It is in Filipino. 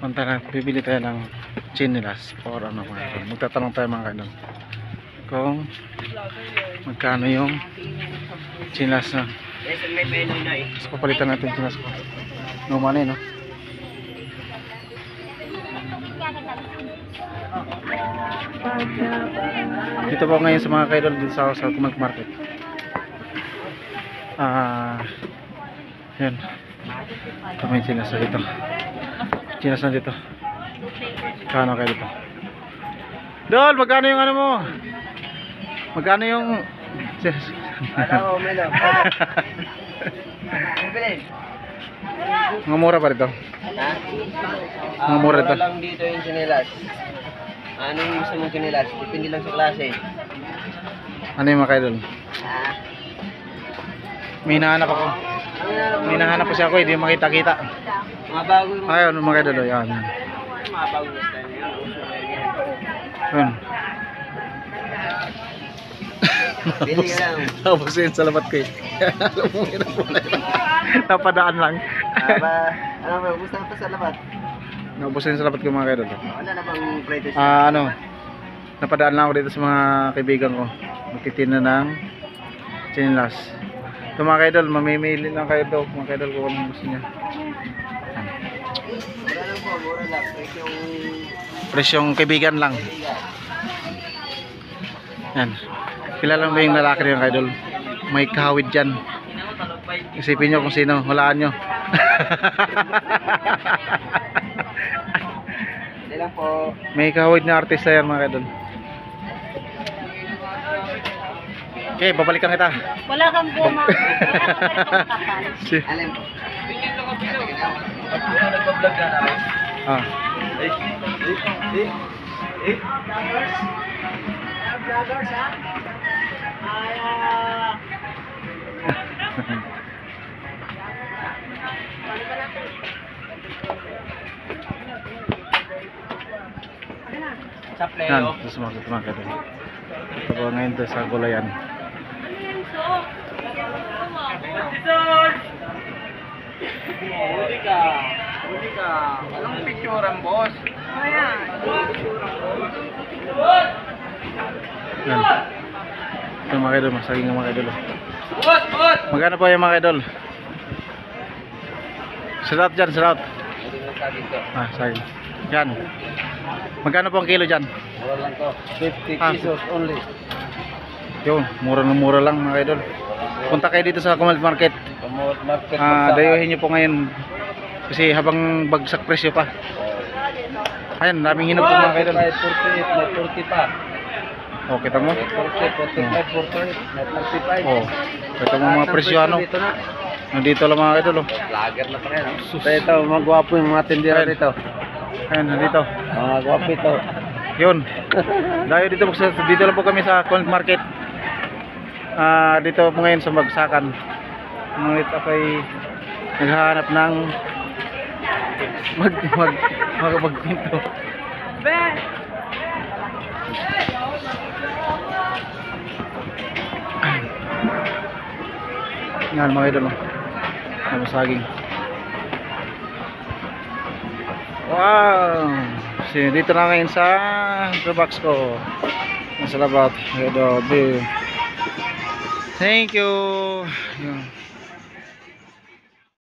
Punta na, bibili tayo ng chinelas or ano mga idol. Magtatanong tayo mga idol kung magkano yung chinelas na. Mas papalitan natin yung chinelas ko. Luma na yun, no? Dito po ngayon sa mga kaidol dito sa Kumal Market. Yan. Ito may chinelas na dito. Chinelas na dito. Kano kayo dito? Dol, magkano yung ano mo? Magkano yung Hello, Melo. mga mura pa rito? Ha? Mga mura ito. Lang dito yung chinelas. Ano yung gusto mong chinelas? Depende lang sa klase. Ano yung mga kaidol? Ha? May hinahanap ako. May hinahanap ko siya ako, hindi makita-kita. Mga bago yung Ayun, mga kaidol. Yan. mga bago yung style na yun. Uso na yun. Ayun. Pili ka lang. Tapos yun sa labat ko eh. Napadaan lang. Ano ba? Gusto na pa sa labat? Naubos yun sa labat ko mga kaidol. Wala na bang previous? Ano, napadaan lang ako dito sa mga kaibigan ko. Magtitinda ng chinelas. Ito mga kaidol, mamimili lang kayo ito. Mga kaidol kung anong gusto niya. Mura lang po, mura lang. Presyong kaibigan lang. Yan. Kilala mo ba yung lalaki ng kaidol? May kahawid dyan. Isipin nyo kung sino. Walaan nyo. Hindi lang po. May kahawid na artista yan mga kaidol. Okay, babalikan kita. Wala kang goma. Alin po? Ah. Vloggers ha? Sa Yan, terus masuk mga kaidol. Ito po ngayon to sa gulayan. Huli ka. Huli ka. Anong picturean, boss? Ayan. Yan. Ito mga kaidol, masaging ng mga kaidol. Magkano po yung mga kaidol? Sarat dyan, sarat. Ah, saging. Yan. Magkano po ang kilo dyan? Mura lang to. 50 Ah. pesos only. Yun, mura na mura lang mga kaidol. Punta kayo dito sa Kumal Market. Market Dayuhin nyo po ngayon. Kasi habang bagsak presyo pa. Ayan, daming hinog po mga kaidol. 48, may 40 pa. O, kita mo? May 40, 45, 48, may 35. O, kita mo mga presyo ano. Dito na. Nandito lang mga kaidol. Lager na pa rin. Ito, mga gwapo yung mga tindera dito. Ayan, nandito. Mga gwapo ito. Yun. Dahil dito lang po kami sa Kumal Market. Dito po ngayon sa Bagsakan. Ngunit ako'y naghahanap ng magpinto. Yan mga idol. Ano saging. Wow. Dito na ngayon sa box ko. Nasa labat. Thank you. Yun.